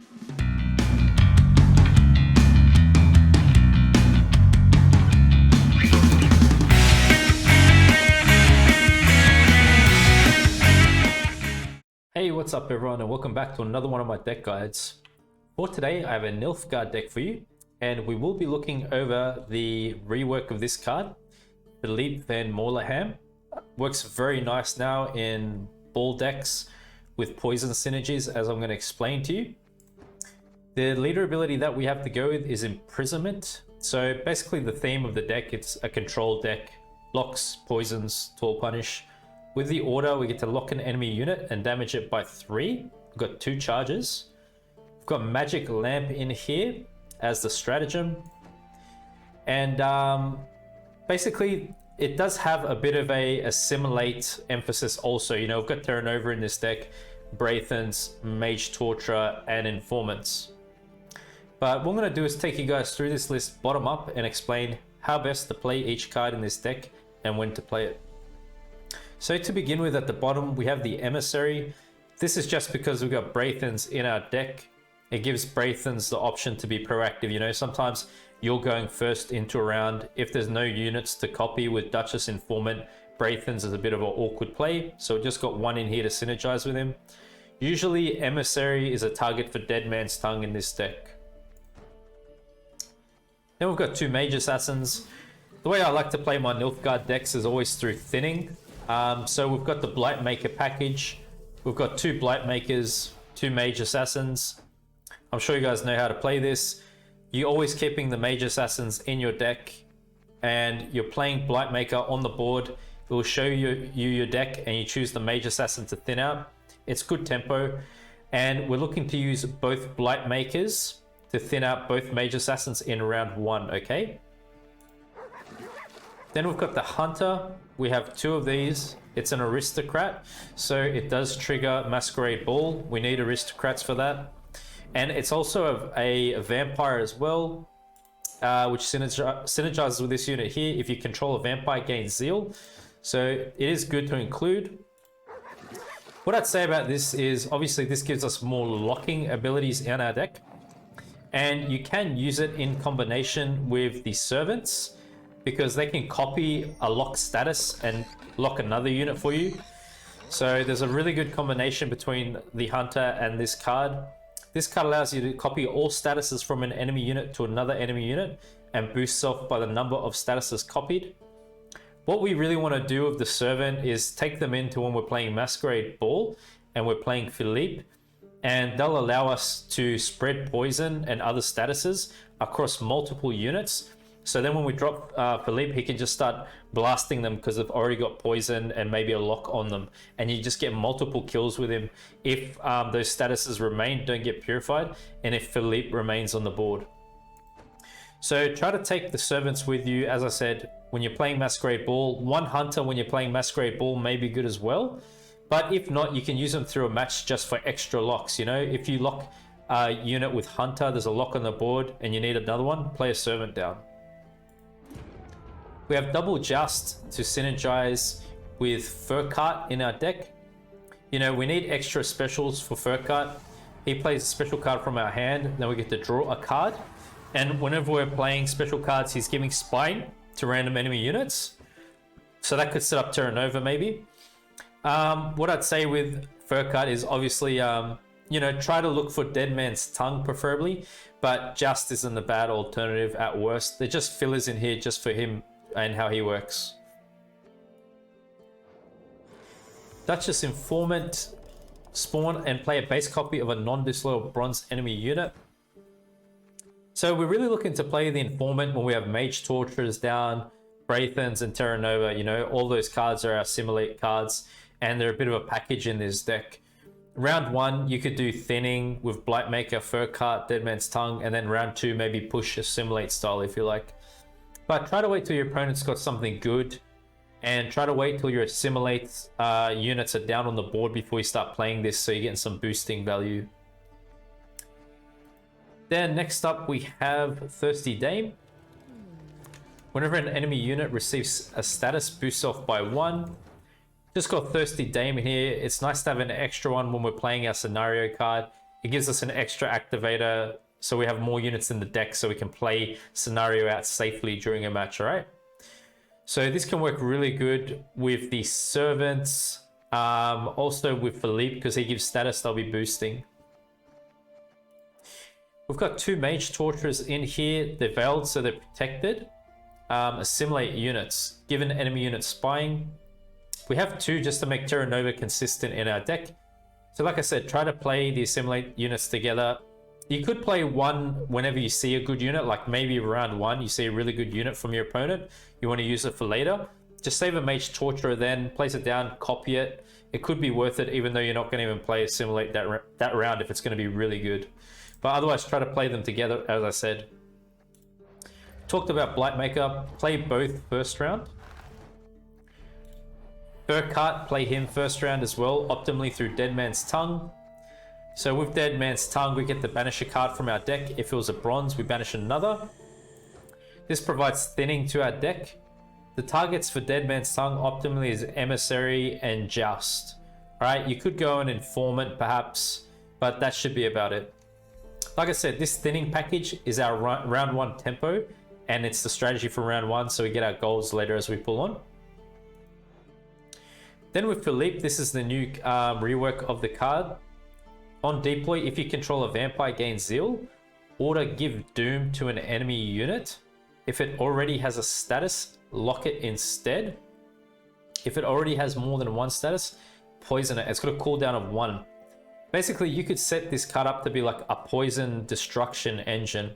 Hey, what's up everyone, and welcome back to another one of my deck guides. For today, I have a Nilfgaard deck for you, and we will be looking over the rework of this card. Philippe van Mahakam works very nice now in ball decks with poison synergies, as I'm going to explain to you. The leader ability that we have to go with is Imprisonment. So basically the theme of the deck, it's a control deck, locks, poisons, tall punish. With the order, we get to lock an enemy unit and damage it by 3. We've got 2 charges. We've got Magic Lamp in here as the stratagem. And basically, it does have a bit of a assimilate emphasis also. You know, we've got Terra Nova in this deck, Braithens, Mage Torturer, and Informants. But what I'm going to do is take you guys through this list bottom up and explain how best to play each card in this deck and when to play it. So to begin with, at the bottom, we have the Emissary. This is just because we've got Braithens in our deck. It gives Braithens the option to be proactive. You know, sometimes you're going first into a round. If there's no units to copy with Duchess Informant, Braithens is a bit of an awkward play. So we just got 1 in here to synergize with him. Usually Emissary is a target for Dead Man's Tongue in this deck. Then we've got 2 Mage Assassins. The way I like to play my Nilfgaard decks is always through thinning. So we've got the Blightmaker package. We've got 2 Blightmakers, 2 Mage Assassins. I'm sure you guys know how to play this. You're always keeping the Mage Assassins in your deck, and you're playing Blightmaker on the board. It will show you your deck, and you choose the Mage Assassin to thin out. It's good tempo, and we're looking to use both Blightmakers to thin out both Mage Assassins in round 1, okay? Then we've got the Hunter. We have 2 of these. It's an aristocrat, so it does trigger Masquerade Ball. We need aristocrats for that. And it's also a vampire as well, which synergizes with this unit here. If you control a vampire, gain Zeal. So it is good to include. What I'd say about this is, obviously this gives us more locking abilities in our deck. And you can use it in combination with the Servants, because they can copy a lock status and lock another unit for you. So there's a really good combination between the Hunter and this card. This card allows you to copy all statuses from an enemy unit to another enemy unit and boost self by the number of statuses copied. What we really want to do with the Servant is take them into when we're playing Masquerade Ball and we're playing Philippe, and they'll allow us to spread poison and other statuses across multiple units. So then when we drop Philippe, he can just start blasting them because they've already got poison and maybe a lock on them. And you just get multiple kills with him if those statuses remain, don't get purified, and if Philippe remains on the board. So try to take the Servants with you. As I said, when you're playing Masquerade Ball, 1 Hunter when you're playing Masquerade Ball may be good as well. But if not, you can use them through a match just for extra locks. You know, if you lock a unit with Hunter, there's a lock on the board and you need another one, play a Servant down. We have Double Just to synergize with Furcart in our deck. You know, we need extra specials for Furcart. He plays a special card from our hand, then we get to draw a card. And whenever we're playing special cards, he's giving Spine to random enemy units. So that could set up Terra Nova maybe. What I'd say with Furcart is obviously, you know, try to look for Dead Man's Tongue preferably, but Just isn't a bad alternative at worst. They're just fillers in here just for him and how he works. Duchess Informant, spawn and play a base copy of a non-disloyal bronze enemy unit. So we're really looking to play the Informant when we have Mage Torturers down, Braithens and Terra Nova. You know, all those cards are our Assimilate cards, and they're a bit of a package in this deck. Round 1, you could do Thinning with Blightmaker, Furcart, Dead Man's Tongue, and then round 2, maybe push Assimilate style if you like. But try to wait till your opponent's got something good, and try to wait till your Assimilate units are down on the board before you start playing this, so you're getting some boosting value. Then next up we have Thirsty Dame. Whenever an enemy unit receives a status, boost self by 1. Just got Thirsty Dame in here. It's nice to have an extra one when we're playing our scenario card. It gives us an extra activator, so we have more units in the deck so we can play scenario out safely during a match, all right? So this can work really good with the servants, also with Philippe, because he gives status they'll be boosting. We've got 2 mage torturers in here. They're veiled, so they're protected. Assimilate units. Given enemy units spying. We have 2 just to make Terra Nova consistent in our deck. So like I said, try to play the assimilate units together. You could play 1 whenever you see a good unit, like maybe round 1, you see a really good unit from your opponent. You want to use it for later. Just save a mage torturer then, place it down, copy it. It could be worth it, even though you're not going to even play assimilate that round if it's going to be really good. But otherwise, try to play them together, as I said. Talked about Blightmaker. Play both first round. Burkhart, play him first round as well, optimally through Dead Man's Tongue. So with Dead Man's Tongue, we get the Banisher card from our deck. If it was a bronze, we banish another. This provides thinning to our deck. The targets for Dead Man's Tongue optimally is Emissary and Joust. Alright, you could go an Informant perhaps, but that should be about it. Like I said, this thinning package is our round 1 tempo, and it's the strategy for round 1, so we get our goals later as we pull on. Then with Philippe, this is the new rework of the card. On deploy, if you control a vampire, gain Zeal. Order give Doom to an enemy unit. If it already has a status, lock it instead. If it already has more than 1 status, poison it. It's got a cooldown of 1. Basically, you could set this card up to be like a poison destruction engine.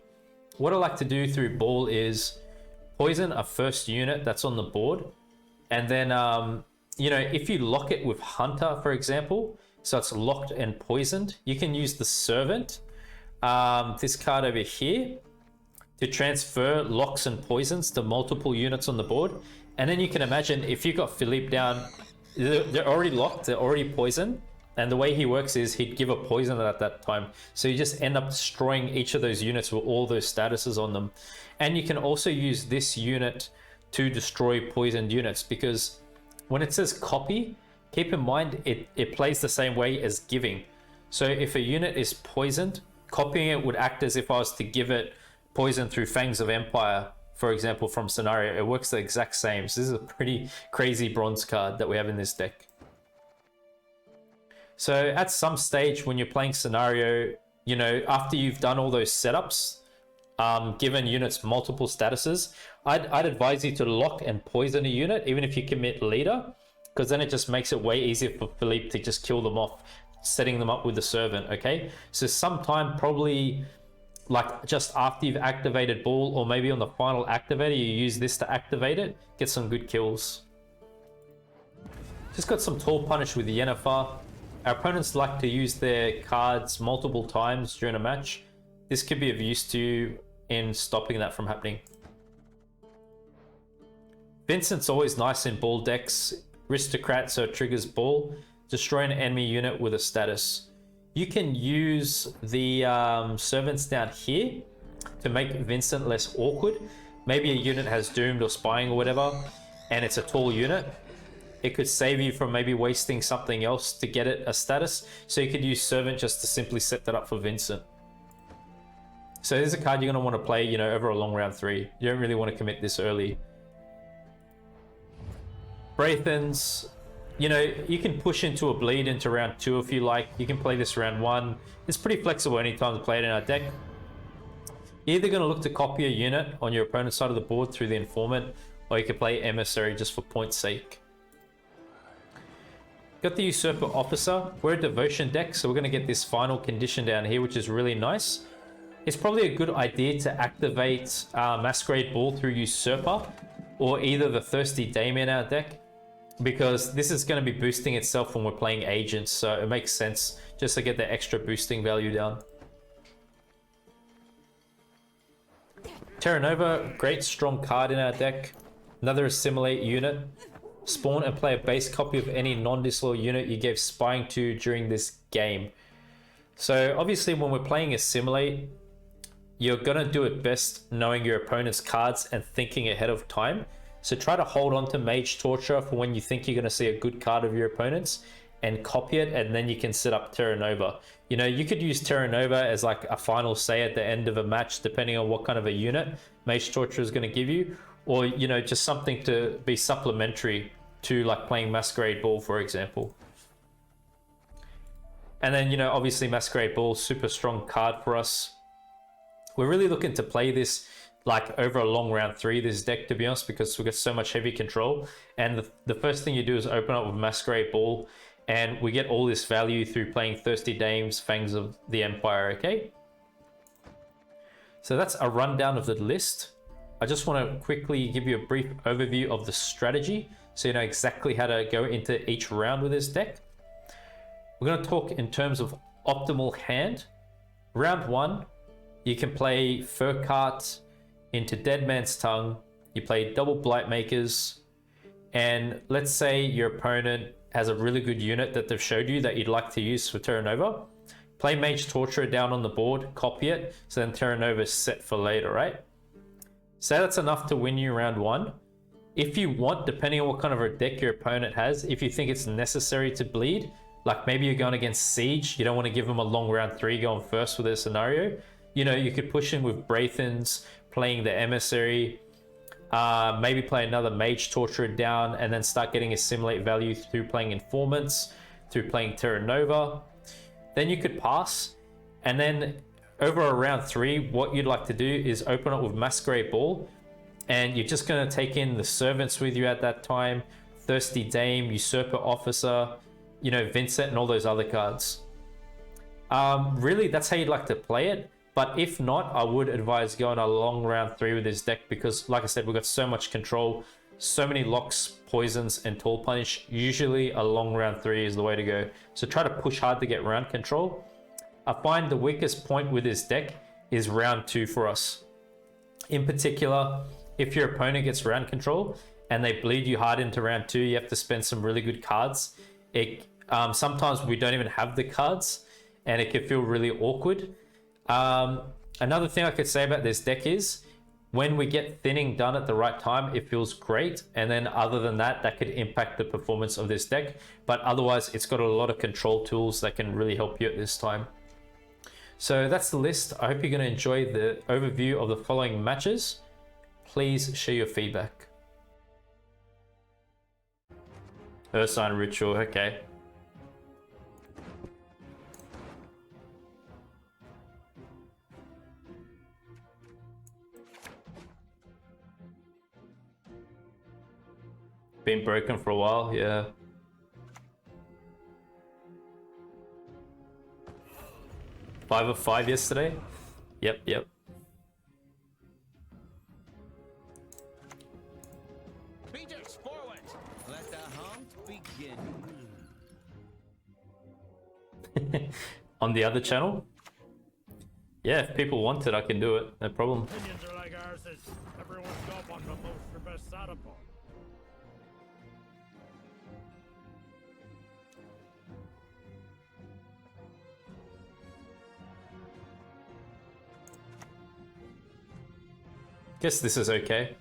What I like to do through Ball is poison a first unit that's on the board. And then, you know, if you lock it with Hunter, for example, so it's locked and poisoned, you can use the Servant, this card over here, to transfer locks and poisons to multiple units on the board. And then you can imagine if you got Philippe down, they're already locked, they're already poisoned. And the way he works is he'd give a poison at that time. So you just end up destroying each of those units with all those statuses on them. And you can also use this unit to destroy poisoned units, because when it says copy, keep in mind it plays the same way as giving. So if a unit is poisoned, copying it would act as if I was to give it poison through Fangs of Empire, for example, from Scenario. It works the exact same. So this is a pretty crazy bronze card that we have in this deck. So at some stage when you're playing Scenario, you know, after you've done all those setups, given units multiple statuses, I'd advise you to lock and poison a unit, even if you commit leader, because then it just makes it way easier for Philippe to just kill them off, setting them up with the Servant, okay? So sometime probably like just after you've activated Ball, or maybe on the final activator, you use this to activate it, get some good kills. Just got some Tall Punish with Yennefer. Our opponents like to use their cards multiple times during a match. This could be of use to you in stopping that from happening. Vincent's always nice in Ball decks. Aristocrat, so it triggers Ball. Destroy an enemy unit with a status. You can use the servants down here to make Vincent less awkward. Maybe a unit has doomed or spying or whatever, and it's a tall unit. It could save you from maybe wasting something else to get it a status. So you could use Servant just to simply set that up for Vincent. So there's a card you're going to want to play, you know, over a long round 3. You don't really want to commit this early. Braithens, you know, you can push into a bleed into round 2 if you like. You can play this round 1. It's pretty flexible anytime to play it in our deck. You're either going to look to copy a unit on your opponent's side of the board through the Informant, or you can play Emissary just for point's sake. Got the Usurper Officer. We're a Devotion deck, so we're going to get this final condition down here, which is really nice. It's probably a good idea to activate Masquerade Ball through Usurper, or either the Thirsty Dame in our deck, because this is going to be boosting itself when we're playing Agents, so it makes sense just to get the extra boosting value down. Terra Nova, great strong card in our deck. Another Assimilate unit. Spawn and play a base copy of any non-disloyal unit you gave spying to during this game. So obviously when we're playing Assimilate, you're going to do it best knowing your opponent's cards and thinking ahead of time. So try to hold on to Mage Torture for when you think you're going to see a good card of your opponent's, and copy it, and then you can set up Terra Nova. You know, you could use Terra Nova as like a final say at the end of a match, depending on what kind of a unit Mage Torture is going to give you, or, you know, just something to be supplementary to like playing Masquerade Ball, for example. And then, you know, obviously Masquerade Ball, super strong card for us. We're really looking to play this like over a long round 3, this deck, to be honest, because we've got so much heavy control. And the first thing you do is open up with Masquerade Ball, and we get all this value through playing Thirsty Dames, Fangs of the Empire, okay? So that's a rundown of the list. I just want to quickly give you a brief overview of the strategy, so you know exactly how to go into each round with this deck. We're going to talk in terms of optimal hand. Round 1, you can play Fur Cart into Dead Man's Tongue. You play double Blight Makers, and let's say your opponent has a really good unit that they've showed you that you'd like to use for Terra Nova. Play Mage Torturer down on the board, copy it, so then Terra Nova is set for later, right? Say that's enough to win you round 1. If you want, depending on what kind of a deck your opponent has, if you think it's necessary to bleed, like maybe you're going against Siege, you don't want to give them a long round 3 going first with their scenario, you know, you could push in with Braithens, playing the Emissary, maybe play another Mage Torturer down, and then start getting assimilate value through playing Informants, through playing Terra Nova. Then you could pass, and then over a round 3, what you'd like to do is open up with Masquerade Ball, and you're just going to take in the Servants with you at that time, Thirsty Dame, Usurper Officer, you know, Vincent, and all those other cards. Really, that's how you'd like to play it. But if not, I would advise going a long round 3 with this deck, because like I said, we've got so much control, so many locks, poisons, and Tall Punish. Usually a long round 3 is the way to go. So try to push hard to get round control. I find the weakest point with this deck is round 2 for us. In particular, if your opponent gets round control and they bleed you hard into round 2, you have to spend some really good cards. Sometimes we don't even have the cards, and it can feel really awkward. Another thing I could say about this deck is when we get thinning done at the right time, it feels great. And then other than that, that could impact the performance of this deck. But otherwise, it's got a lot of control tools that can really help you at this time. So that's the list. I hope you're going to enjoy the overview of the following matches. Please share your feedback. Ursine Ritual, okay. Been broken for a while, yeah. Five of 5 yesterday? Yep. Beaters forward! Let the hunt begin. On the other channel? Yeah, if people want it, I can do it. No problem. Opinions are like ours. Everyone's got one, but most are best sat upon. Guess this is okay.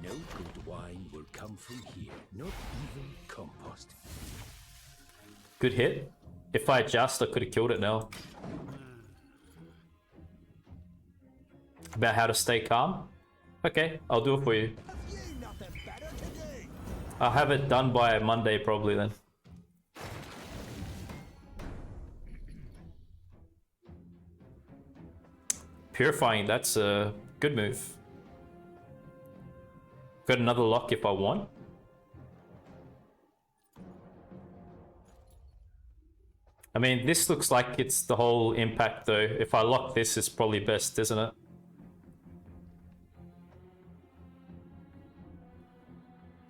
No good wine will come from here, not even compost. Good hit. If I adjust, I could have killed it now. About how to stay calm? Okay, I'll do it for you. I'll have it done by Monday probably then. Purifying, that's a good move. Got another lock if I want. I mean, this looks like it's the whole impact though. If I lock this, it's probably best, isn't it?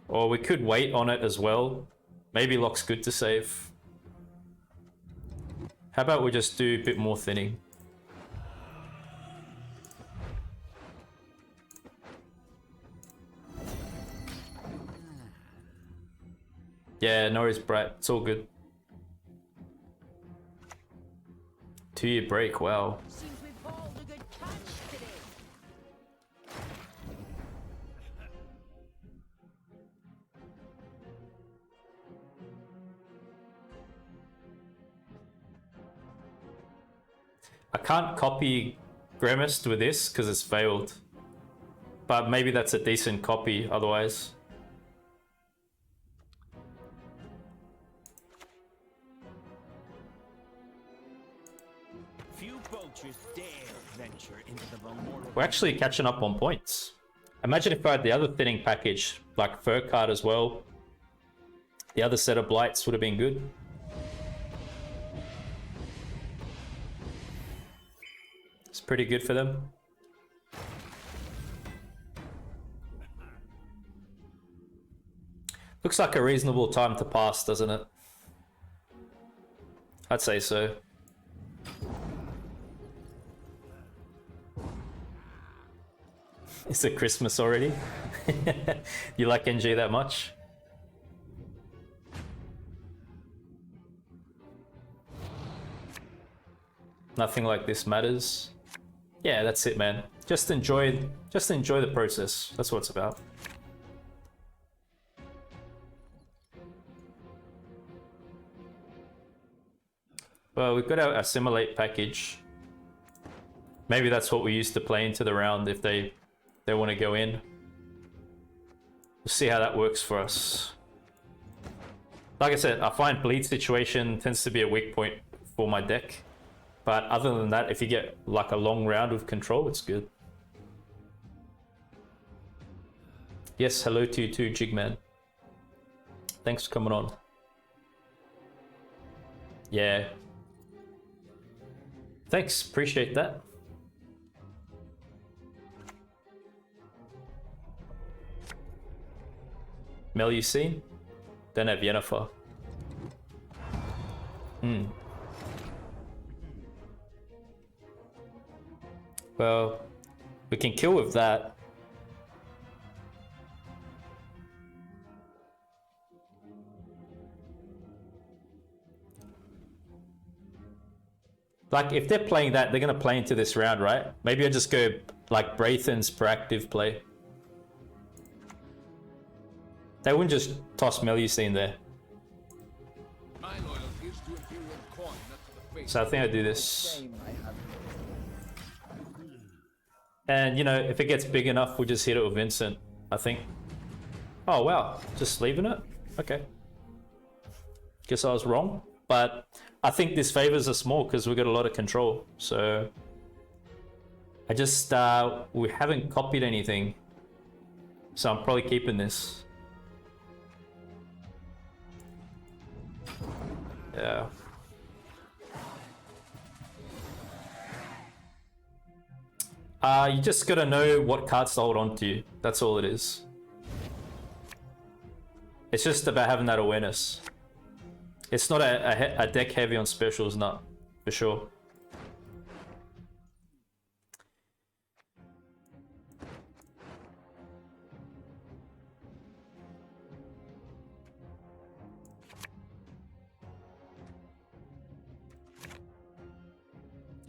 Or we could wait on it as well. Maybe lock's good to save. How about we just do a bit more thinning? Yeah, no worries, Brat. It's all good. 2-year break, wow. Seems we've hauled a good catch today. can't copy Gremist with this because it's failed. But maybe that's a decent copy otherwise. Few poachers dare venture into the vulnerable. We're actually catching up on points. Imagine if I had the other thinning package, like Fur Card as well. The other set of blights would have been good. It's pretty good for them. Looks like a reasonable time to pass, doesn't it? I'd say so. Is it Christmas already? You like NG that much? Nothing like this matters. Yeah, that's it, man. Just enjoy the process. That's what it's about. Well, we've got our assimilate package. Maybe that's what we use to play into the round if they want to go in. We'll see how that works for us. Like I said, I find bleed situation tends to be a weak point for my deck. But other than that, if you get like a long round of control, it's good. Yes, hello to you too, Jigman. Thanks for coming on. Yeah. Thanks, appreciate that. Ursine? Don't have Yennefer. Well, we can kill with that. Like, if they're playing that, they're going to play into this round, right? Maybe I just go, like, Braithen's proactive play. They wouldn't just toss Melusine there. My loyalty is to Imperial coin, not to the face. So I think I do this. And, you know, if it gets big enough, we'll just hit it with Vincent, I think. Oh, wow. Just leaving it? Okay. Guess I was wrong. But I think this favors us more because we've got a lot of control. So I just, we haven't copied anything. So I'm probably keeping this. Yeah. You just gotta know what cards to hold on to. That's all it is. It's just about having that awareness. It's not a deck heavy on specials, not for sure.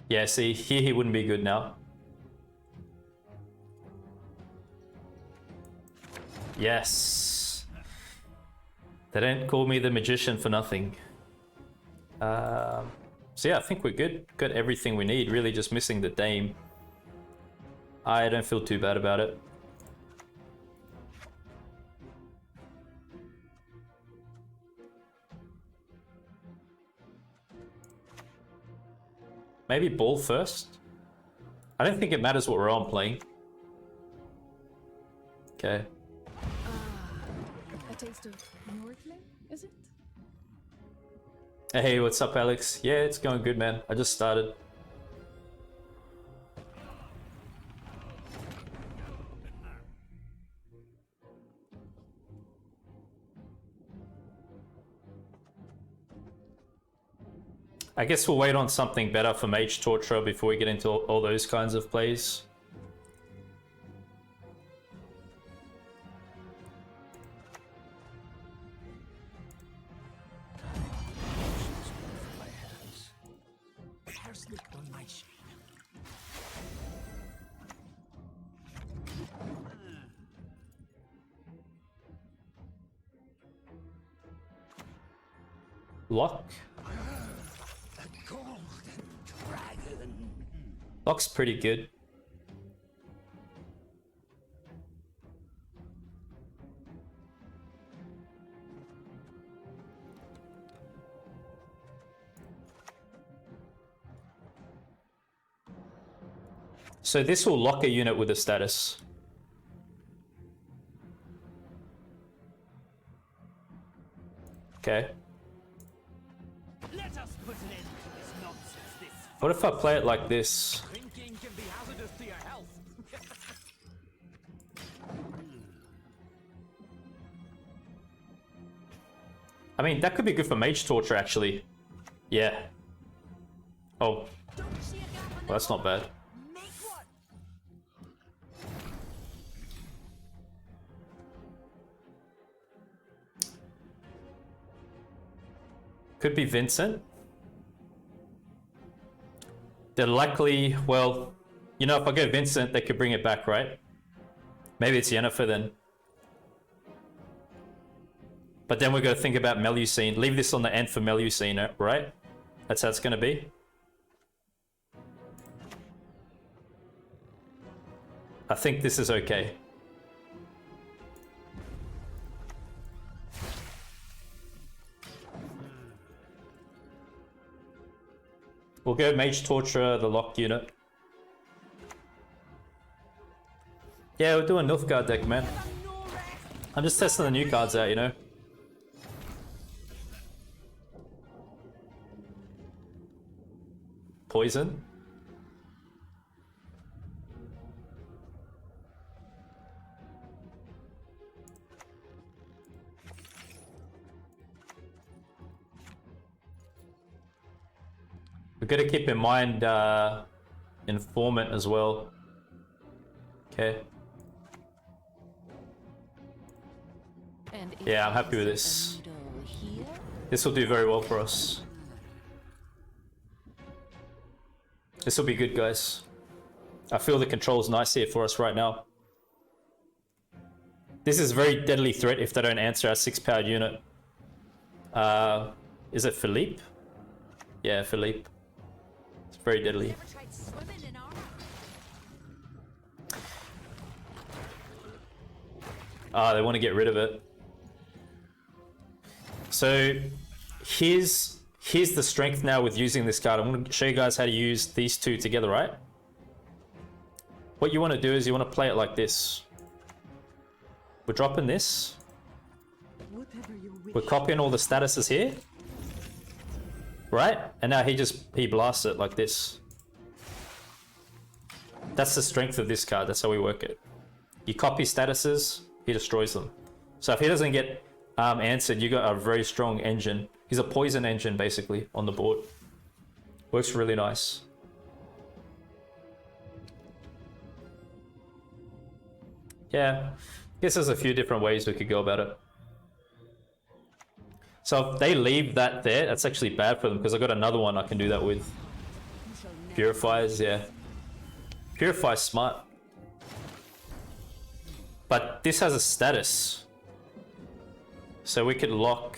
Yeah, see, here he wouldn't be good now. Yes. They don't call me the magician for nothing. So yeah, I think we're good. Got everything we need. Really just missing the Dame. I don't feel too bad about it. Maybe Ball first? I don't think it matters what we're on playing. Okay. A taste of Northling, is it? Hey, what's up, Alex? Yeah, it's going good, man. I just started. I guess we'll wait on something better for Mage Torture before we get into all those kinds of plays. Lock. The golden dragon. Lock's pretty good. So this will lock a unit with a status. Okay. Let us put an end to this nonsense. This What if I play it like this? drinking can be hazardous to your health. I mean, that could be good for Mage Torture, actually. Yeah. Oh, Don't see a gap in well, that's not bad. Make one. Could be Vincent. They're likely, well, you know, if I go Vincent, they could bring it back, right? Maybe it's Yennefer then. But then we're going to think about Melusine. Leave this on the end for Melusine, right? That's how it's going to be. I think this is okay. We'll go Mage Torture, the locked unit. Yeah, we're doing Nilfgaard deck, man. I'm just testing the new cards out, you know? Poison. We've got to keep in mind Informant as well. Okay. And Yeah, I'm happy with this. This will do very well for us. This will be good, guys. I feel the controls nice here for us right now. This is a very deadly threat if they don't answer our 6-powered unit. Is it Philippe? Yeah, Philippe. It's very deadly. Ever tried swimming in armor? They want to get rid of it. So here's the strength now with using this card. I'm going to show you guys how to use these two together, right? What you want to do is you want to play it like this. We're dropping this. We're copying all the statuses here. Right? And now he blasts it like this. That's the strength of this card. That's how we work it. You copy statuses, he destroys them. So if he doesn't get answered, you got a very strong engine. He's a poison engine, basically, on the board. Works really nice. Yeah, I guess there's a few different ways we could go about it. So if they leave that there, that's actually bad for them, because I got another one I can do that with. Purifiers, yeah. Purify's smart. But this has a status. So we could lock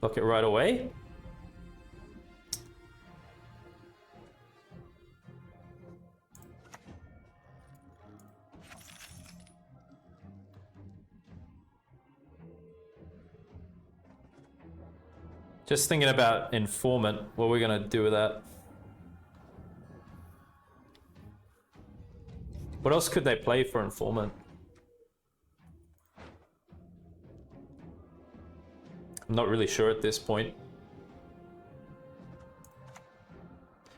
it right away. Just thinking about Informant, what we're gonna do with that. What else could they play for Informant? I'm not really sure at this point.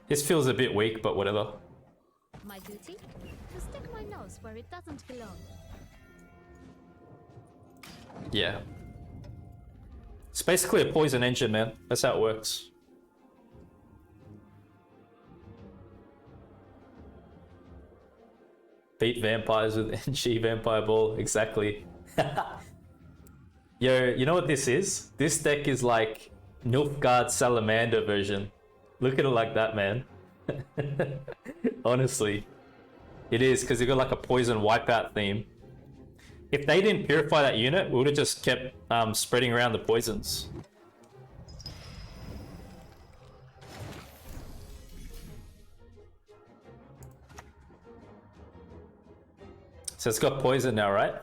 This feels a bit weak, but whatever. My duty? To stick my nose where it doesn't belong. Yeah. It's basically a poison engine, man. That's how it works. Beat vampires with NG Vampire Ball. Exactly. Yo, you know what this is? This deck is like Nilfgaard Salamander version. Look at it like that, man. Honestly. It is, because you got like a poison wipeout theme. If they didn't purify that unit, we would have just kept spreading around the poisons. So it's got poison now, right?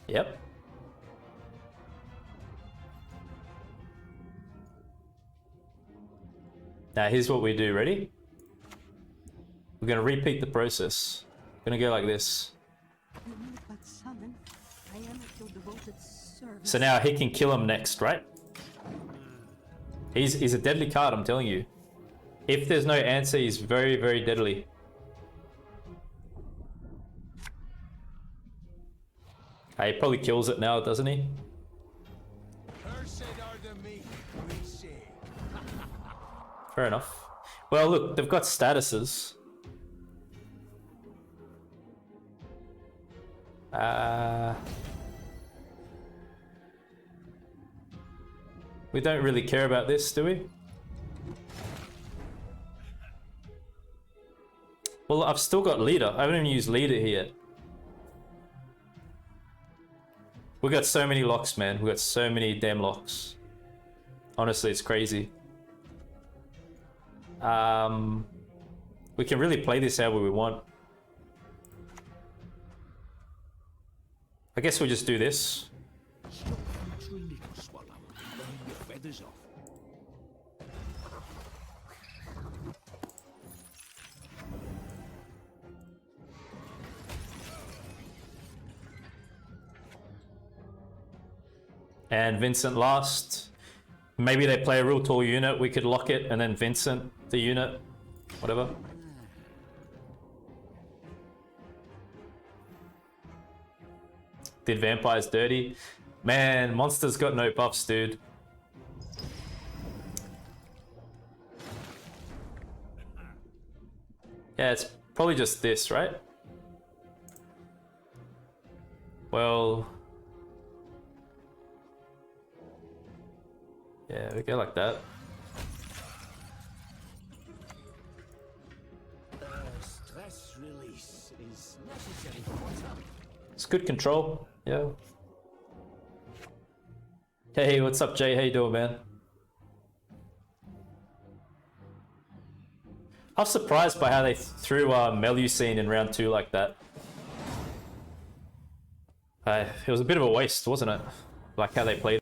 Yep. Now here's what we do. Ready? We're gonna repeat the process. We're gonna go like this. But summon, I am at your devoted service. So now he can kill him next, right? He's a deadly card, I'm telling you. If there's no answer, he's very, very deadly. He probably kills it now, doesn't he? Fair enough. Well, look, they've got statuses. We don't really care about this, do we? Well, I've still got leader. I haven't even used leader here yet. We got so many locks, man. We got so many damn locks. Honestly, it's crazy. We can really play this however we want. I guess we'll just do this. And Vincent last. Maybe they play a real tall unit. We could lock it and then Vincent the unit. Whatever. Did vampires dirty? Man, monsters got no buffs, dude. Yeah, it's probably just this, right? Well... yeah, we go like that. Stress release is necessary for what's up. It's good control, yeah. Hey, what's up, Jay? How you doing, man? I was surprised by how they threw Melusine in round 2 like that. It was a bit of a waste, wasn't it? Like how they played.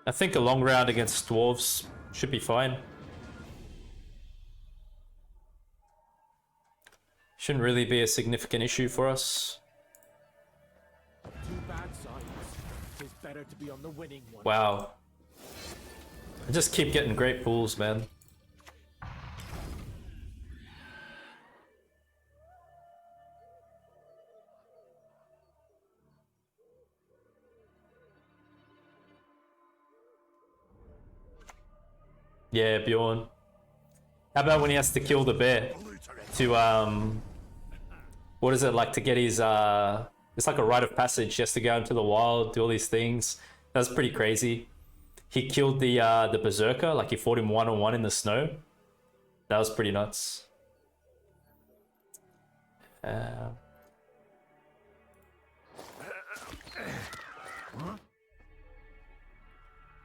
I think a long round against dwarves should be fine. Shouldn't really be a significant issue for us. Two bad sides. It's better to be on the winning one. Wow. I just keep getting great pools, man. Yeah, Bjorn. How about when he has to kill the bear to what is it like to get his it's like a rite of passage. He has to go into the wild, do all these things. That's pretty crazy. He killed the berserker, like he fought him one-on-one in the snow. That was pretty nuts.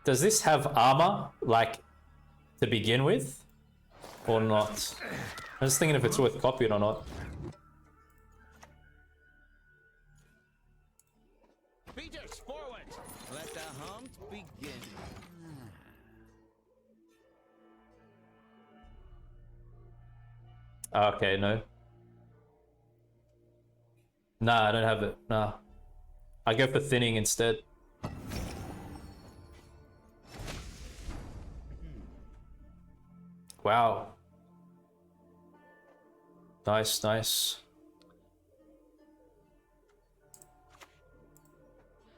Does this have armor, like, to begin with, or not? I'm just thinking if it's worth copying or not. Beaters, forward! Let the hunt begin. Okay, no. Nah, I don't have it. Nah. I go for thinning instead. Wow. Nice, nice.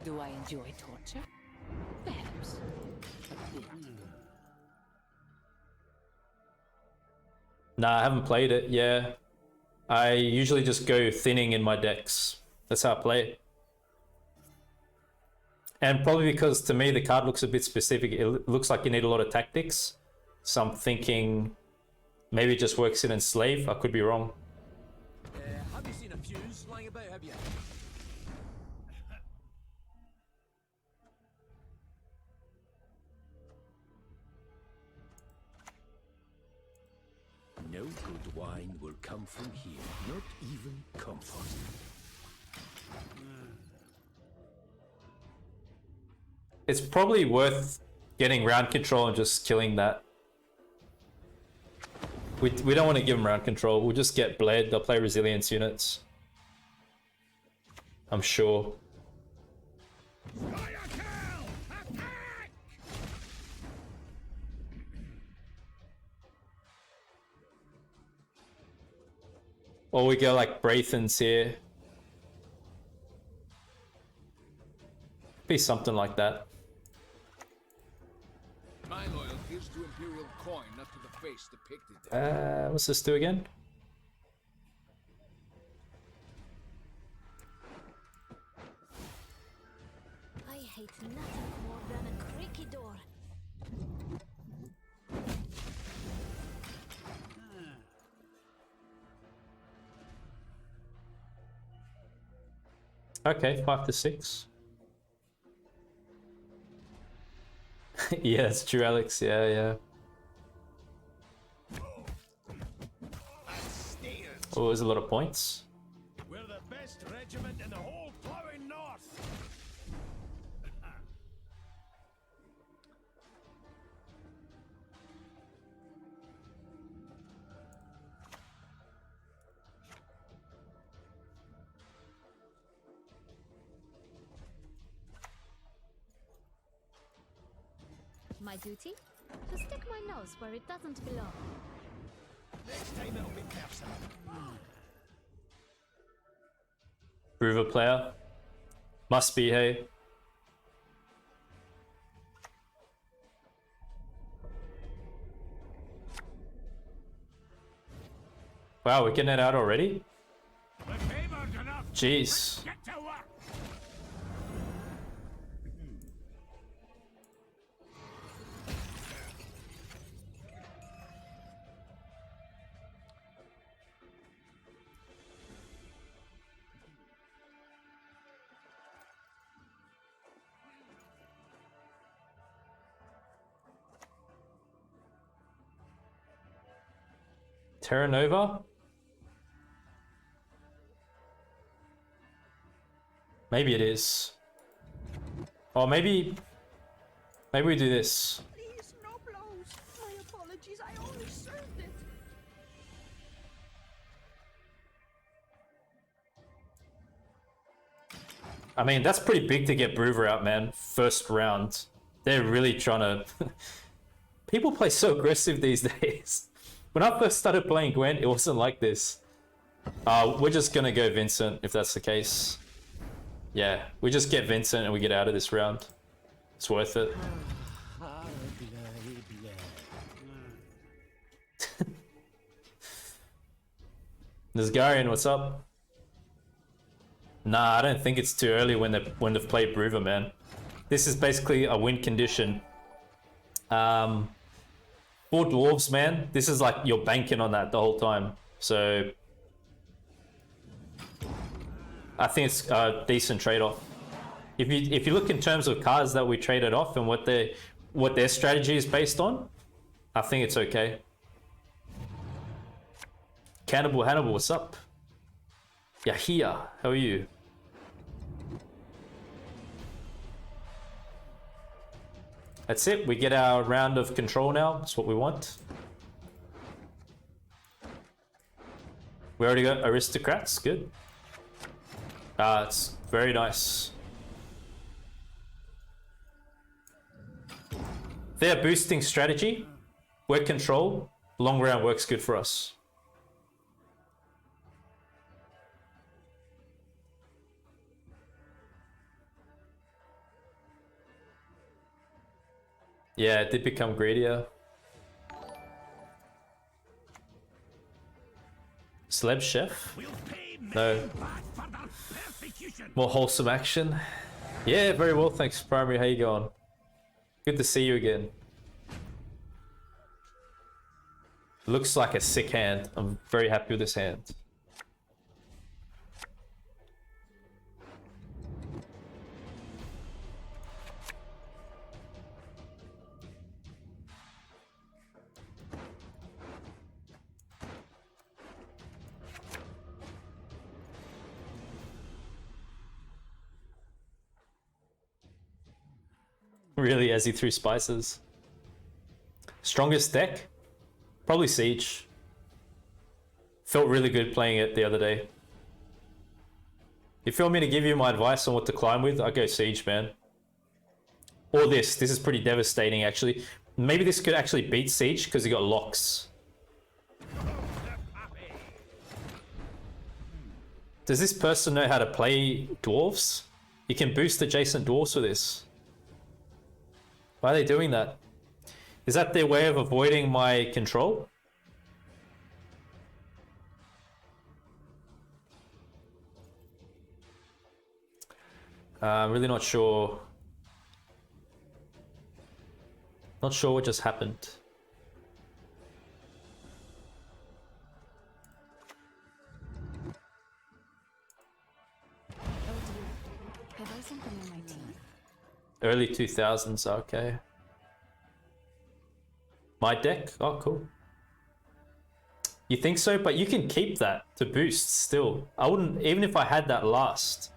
Do I enjoy torture? Perhaps. Nah, I haven't played it, yeah. I usually just go thinning in my decks. That's how I play it. And probably because to me the card looks a bit specific. It looks like you need a lot of tactics. So I'm thinking maybe it just works in Enslave. I could be wrong. Have you seen a fuse lying about, have you? No good wine will come from here, not even comfort. It's probably worth getting round control and just killing that. We don't want to give them round control. We'll just get bled. They'll play resilience units. I'm sure. Scoia'tael! Attack! Or we go like Braithens here. Be something like that. My loyalty is to Imperial coin, not to the face depicted there. What's this do again? I hate nothing more than a creaky door. Okay, 5 to 6. Yeah, it's true, Alex. Yeah, yeah. Oh, there's a lot of points. We're the best regiment in the whole plowing north. My duty? To stick my nose where it doesn't belong. Next time it'll be personal. River player. Must be, hey. Wow, we're getting it out already? The paper's enough. Jeez. Get to work. Terra Nova? Maybe it is. Or maybe we do this. Please, no blows. My apologies. I only served it. I mean, that's pretty big to get Brewer out, man. First round. They're really trying to... People play so aggressive these days. When I first started playing Gwent, it wasn't like this. We're just gonna go Vincent, if that's the case. Yeah, we just get Vincent and we get out of this round. It's worth it. Nilfgaard, what's up? Nah, I don't think it's too early when they've played Brewer, man. This is basically a win condition. 4 dwarves, man. This is like you're banking on that the whole time. So I think it's a decent trade-off. If you look in terms of cards that we traded off and what their strategy is based on, I think it's okay. Cannibal Hannibal, what's up? Yahia, how are you? That's it. We get our round of control now. That's what we want. We already got aristocrats. Good. It's very nice. They're boosting strategy. We're control. Long round works good for us. Yeah, it did become greedier. Celeb chef? We'll pay No. back for their persecution. More wholesome action. Yeah, very well, thanks, Primary. How you going? Good to see you again. Looks like a sick hand. I'm very happy with this hand. Really, as he threw spices. Strongest deck? Probably Siege. Felt really good playing it the other day. If you want me to give you my advice on what to climb with, I go Siege, man. Or this. This is pretty devastating, actually. Maybe this could actually beat Siege because he got locks. Does this person know how to play dwarves? You can boost adjacent dwarves with this. Why are they doing that? Is that their way of avoiding my control? I'm really not sure. Not sure what just happened. Have I something on my team? Early 2000s, okay. My deck? Oh, cool. You think so? But you can keep that to boost still. I wouldn't, even if I had that last.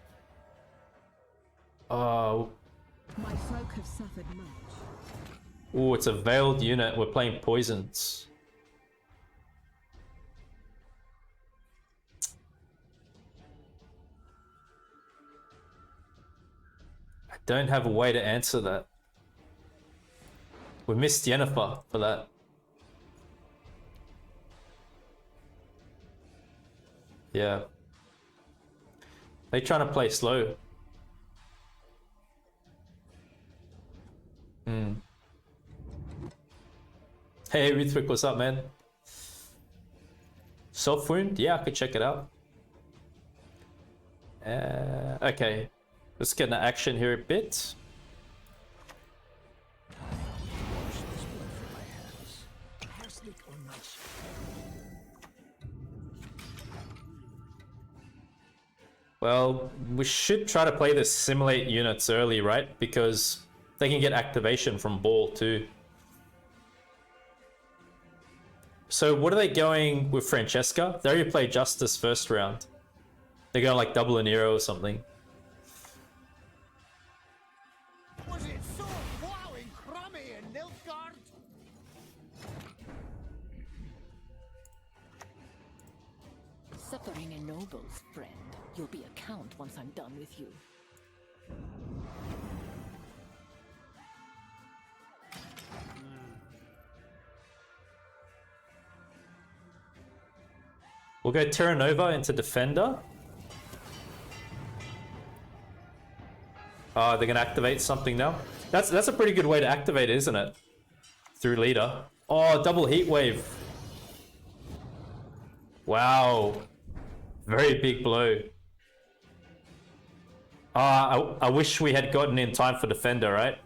Oh. My folk have suffered much. Oh, it's a veiled unit. We're playing poisons. I don't have a way to answer that. We missed Yennefer for that. Yeah. They trying to play slow. Hey, Rithwick, what's up, man? Self wound? Yeah, I could check it out. Okay. Let's get into action here a bit. Well, we should try to play the simulate units early, right? Because they can get activation from Ball too. So what are they going with Francesca? They already played Justice first round. They're going like double an Nero or something. Was it so plowing crummy in Nilfgaard? Suffering ennobles, friend. You'll be a count once I'm done with you. We'll go Terra Nova into Defender. Oh, they're gonna activate something now. That's a pretty good way to activate it, isn't it? Through leader. Oh, double heat wave. Wow. Very big blow. I wish we had gotten in time for Defender, right?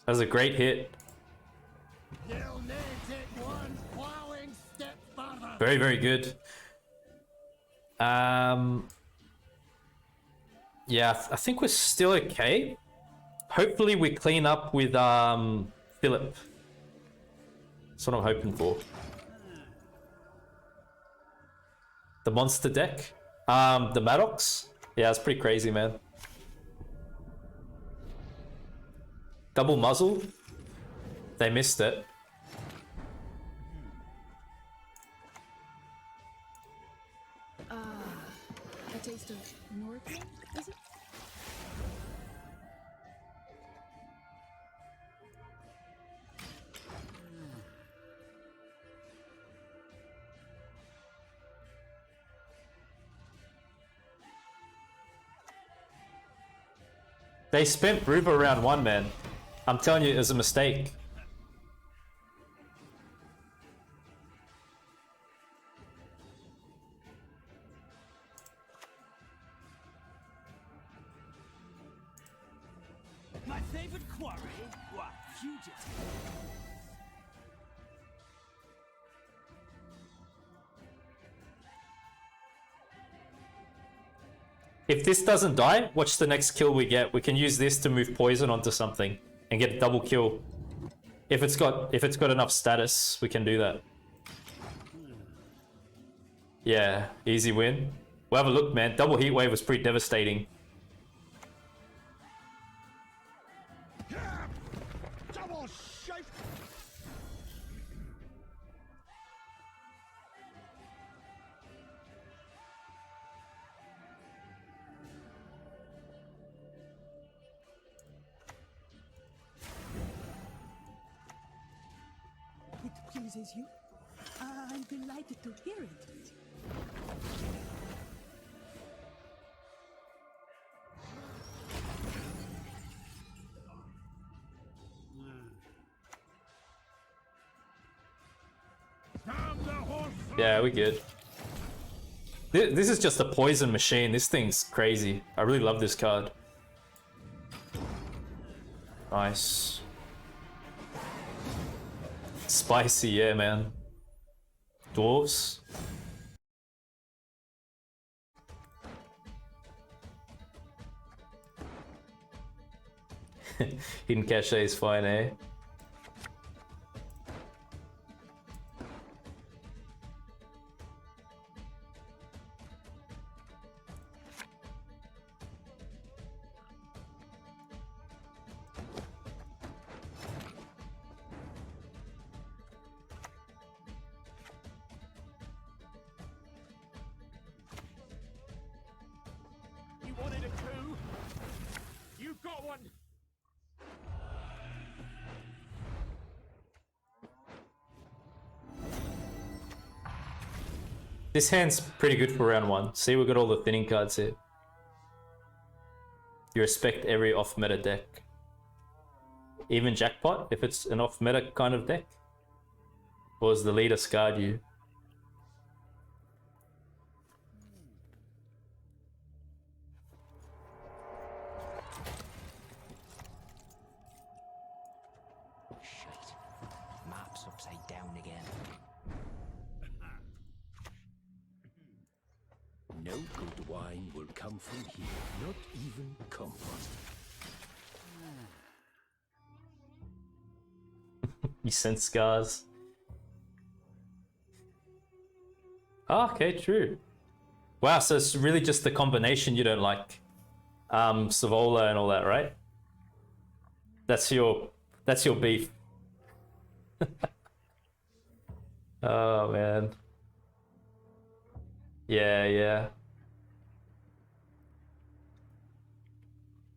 That was a great hit. You'll need take one plowing step further. Very, very good. Yeah, I think we're still okay. Hopefully we clean up with Philippe. That's what I'm hoping for. The monster deck? The Maddox? Yeah, it's pretty crazy, man. Double muzzle? They missed it. A taste of Northland, is it? They spent Ruba round one, man. I'm telling you, it was a mistake. Favorite quarry? What? Fugitive. If this doesn't die, watch the next kill we get. We can use this to move poison onto something and get a double kill. If it's got enough status, we can do that. Yeah, easy win. We'll have a look, man. Double heat wave was pretty devastating. Double shape. It pleases you? I'm delighted to hear it. Yeah, we good. This is just a poison machine. This thing's crazy. I really love this card. Nice. Spicy, yeah, man. Dwarves. Hidden cache is fine, eh? You wanted a coup? You got one! This hand's pretty good for round one. See, we got all the thinning cards here. You respect every off-meta deck. Even Jackpot, if it's an off-meta kind of deck? Or is the leader scarred you? Shit. Map's upside down again. No good wine will come from here, not even comfort. You sense scars. Oh, okay, true. Wow, so it's really just the combination you don't like. Savola and all that, right? That's your beef. Oh man. Yeah, yeah.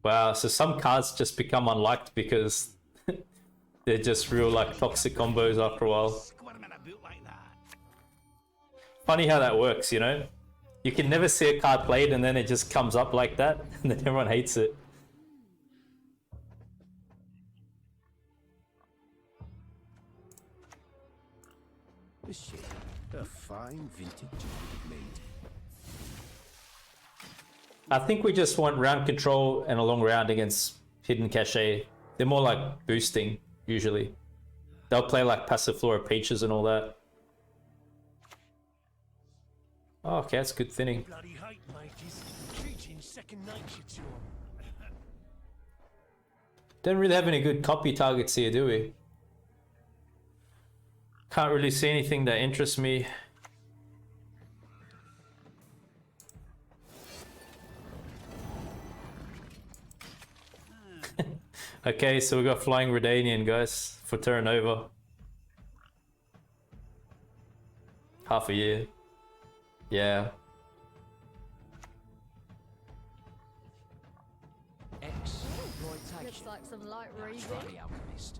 Wow, so some cards just become unliked because they're just real like toxic combos after a while. Squirm in a boot like that. Funny how that works, you know? You can never see a card played and then it just comes up like that and then everyone hates it. A shame. A fine vintage you would have made. I think we just want round control and a long round against hidden cache. They're more like boosting, usually. They'll play like Passiflora Peaches and all that. Oh, okay, that's good thinning. Bloody hate mages. Teaching second nature to them. Don't really have any good copy targets here, do we? Can't really see anything that interests me. Okay, so we got Flying Redanian, guys, for turn over. Half a year. Yeah. Exploitation. Looks like some light reading. Try the alchemist.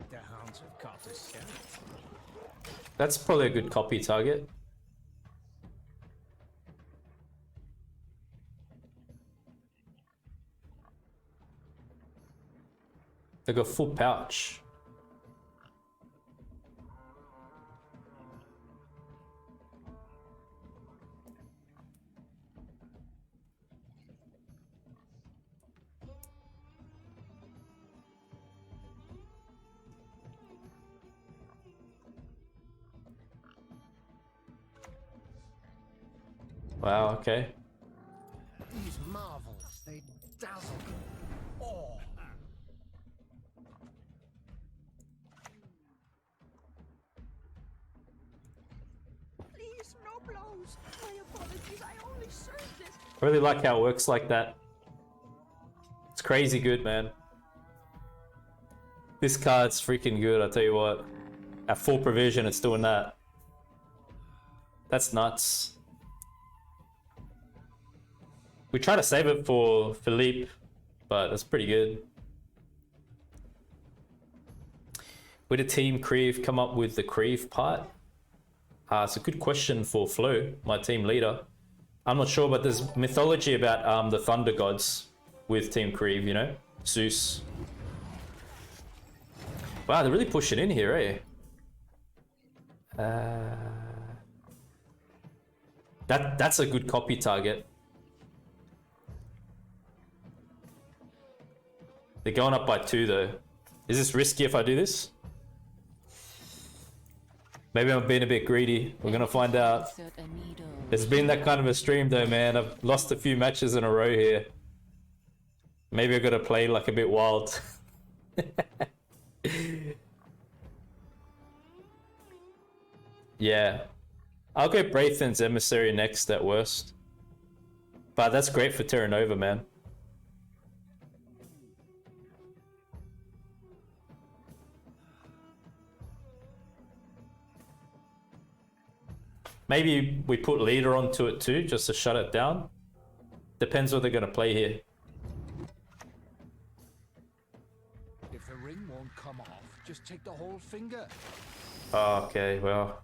The hounds have caught a scent. That's probably a good copy target. They got full pouch. Wow, okay. These marvels, they dazzle. Oh. Please, no blows. My apologies. I only served this. I really like how it works like that. It's crazy good, man. This card's freaking good, I tell you what. At full provision, it's doing that. That's nuts. We try to save it for Philippe, but that's pretty good. Where did Team Creve come up with the Creve part? It's a good question for Flo, my team leader. I'm not sure, but there's mythology about the thunder gods with Team Creve, you know? Zeus. Wow, they're really pushing in here, eh? That's a good copy target. They're going up by 2 though. Is this risky if I do this? Maybe I'm being a bit greedy. We're gonna find out. It's been that kind of a stream though, man. I've lost a few matches in a row here. Maybe I've got to play like a bit wild. Yeah. I'll go Braithen's Emissary next at worst. But that's great for Terra Nova, man. Maybe we put leader onto it too, just to shut it down. Depends what they're going to play here. If the ring won't come off, just take the whole finger. Oh, okay, well.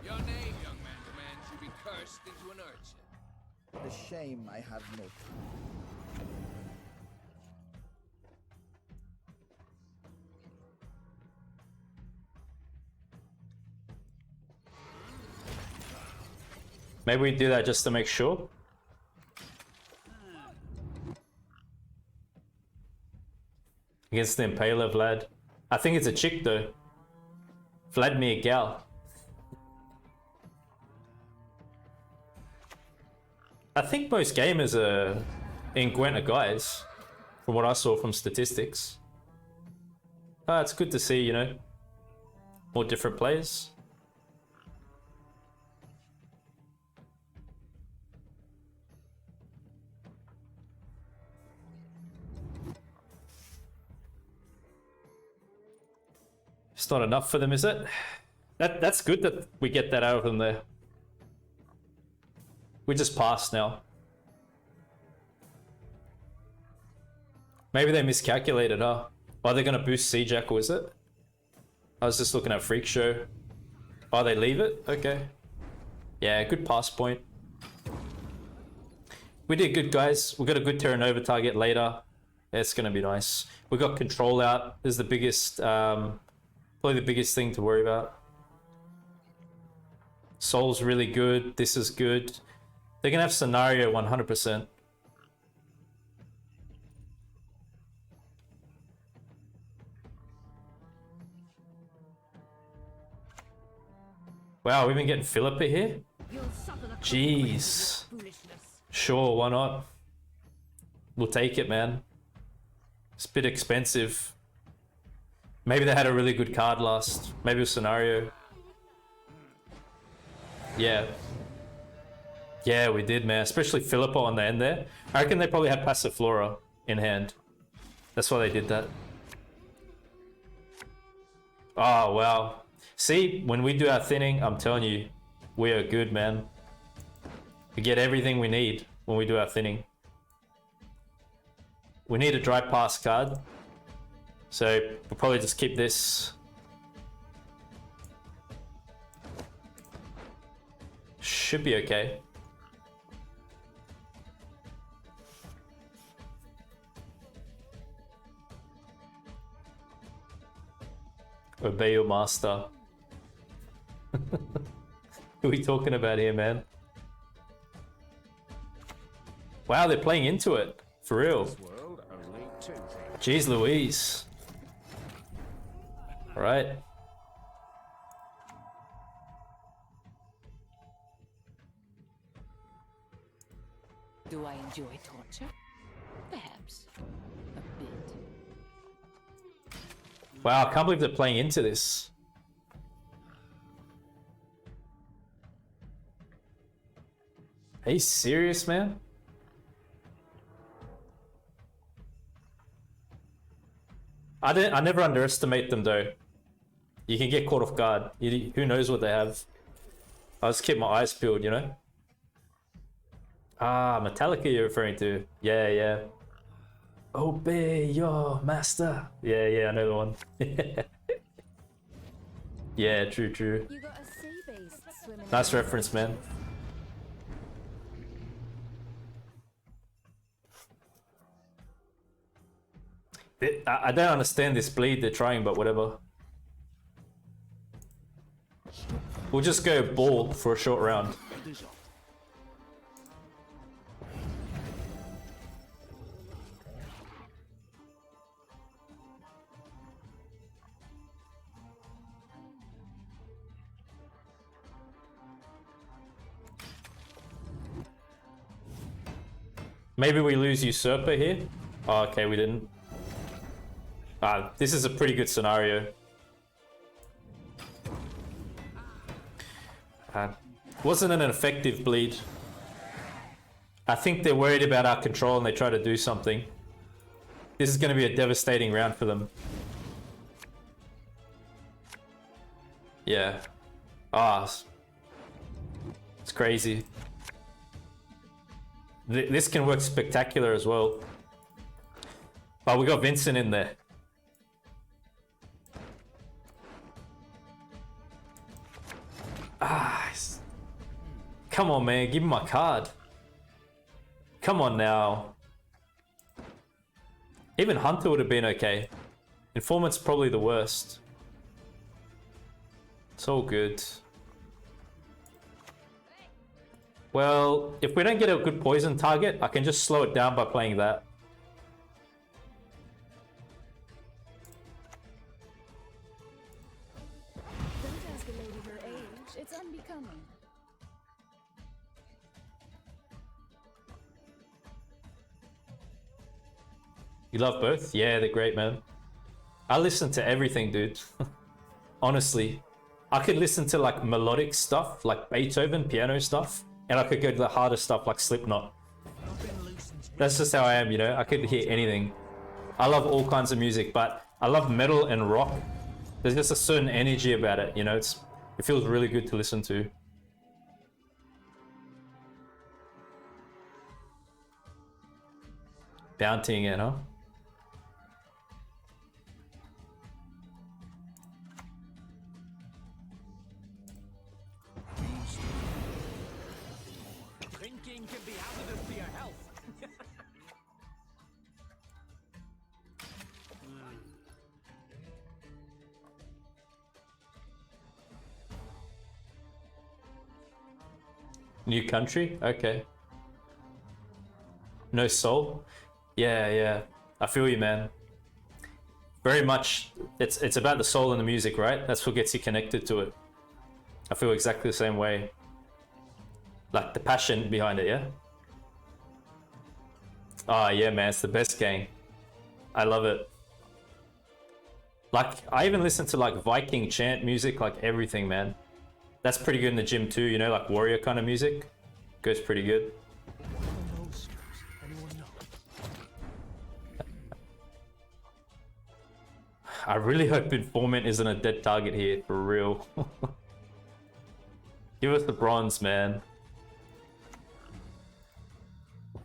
Your name, young man, demands you be cursed into an urchin. The shame I have no time. Maybe we do that just to make sure. Against the Impaler, Vlad. I think it's a chick though. Vladimir Gal. I think most gamers are in Gwent are guys, from what I saw from statistics. It's good to see, you know, more different players. It's not enough for them, is it? That's good that we get that out of them there. We just passed now. Maybe they miscalculated, huh? Oh, they're gonna boost Sea Jackal, is it? I was just looking at Freak Show. Oh, they leave it? Okay. Yeah, good pass point. We did good, guys. We got a good Terra Nova target later. It's gonna be nice. We got control out. This is the biggest, probably the biggest thing to worry about. Soul's really good. This is good. They're gonna have scenario 100%. Wow, we've been getting Philippe here? Jeez. Sure, why not? We'll take it, man. It's a bit expensive. Maybe they had a really good card last. Maybe a scenario. Yeah. Yeah, we did, man. Especially Philippa on the end there. I reckon they probably had Passiflora in hand. That's why they did that. Oh, wow. See, when we do our thinning, I'm telling you, we are good, man. We get everything we need when we do our thinning. We need a dry pass card. So we'll probably just keep this. Should be okay. Obey your master. Who are we talking about here, man? Wow, they're playing into it. For real. World only two things. Jeez Louise. Alright. Do I enjoy torture? Perhaps. A bit. Wow, I can't believe they're playing into this. Are you serious, man? I never underestimate them though. You can get caught off guard. Who knows what they have? I just keep my eyes peeled, you know? Ah, Metallica you're referring to. Yeah, yeah. Obey your master. Yeah, yeah, I know the one. Yeah, true, true. You got a sea-based swimming. Nice reference, man. I don't understand this bleed they're trying, but whatever. We'll just go ball for a short round. Maybe we lose Usurper here. Oh, okay, we didn't. This is a pretty good scenario. Wasn't an effective bleed. I think they're worried about our control and they try to do something. This is going to be a devastating round for them. Yeah. It's crazy. This can work spectacular as well. But we got Vincent in there. Come on, man. Give me my card. Come on now. Even Hunter would have been okay. Informant's probably the worst. It's all good. Well, if we don't get a good poison target, I can just slow it down by playing that. Don't ask a lady her age. It's unbecoming. You love both? Yeah, they're great, man. I listen to everything, dude. Honestly. I could listen to like melodic stuff, like Beethoven, piano stuff, and I could go to the harder stuff like Slipknot. That's just how I am, you know? I could hear anything. I love all kinds of music, but I love metal and rock. There's just a certain energy about it, you know? It feels really good to listen to. Bountying it, huh? Drinking can be hazardous for your health. New country? Okay. No soul? Yeah, yeah. I feel you, man. Very much, it's about the soul in the music, right? That's what gets you connected to it. I feel exactly the same way. Like the passion behind it, yeah? Oh, yeah, man, it's the best game. I love it. Like, I even listen to like Viking chant music, like everything, man. That's pretty good in the gym too, you know, like warrior kind of music. Goes pretty good. I really hope Informant isn't a dead target here, for real. Give us the bronze, man.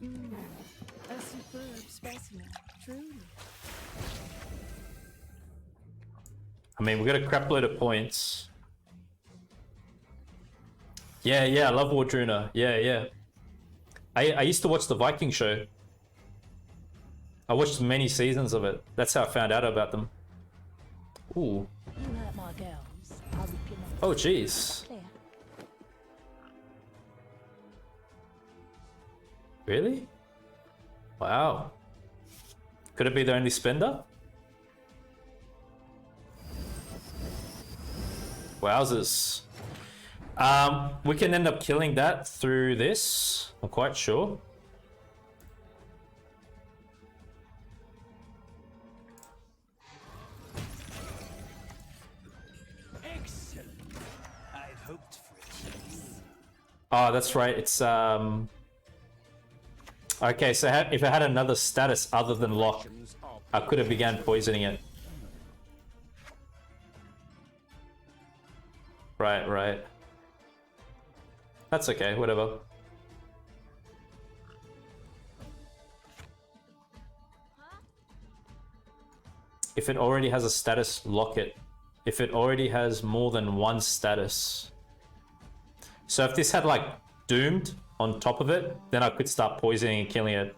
A superb specimen, truly. I mean, we got a crap load of points. Yeah, yeah, I love Wardruna. Yeah, yeah. I used to watch the Viking show. I watched many seasons of it. That's how I found out about them. Ooh. You hurt my girls. I'll rip your nose. Oh, jeez. Clear. Really? Wow. Could it be the only spender? Wowzers. We can end up killing that through this. I'm quite sure. Excellent. I've hoped for it. Oh, that's right. It's okay, so if it had another status other than lock, I could have began poisoning it. Right, right. That's okay, whatever. If it already has a status, lock it. If it already has more than one status. So if this had like doomed on top of it, then I could start poisoning and killing it.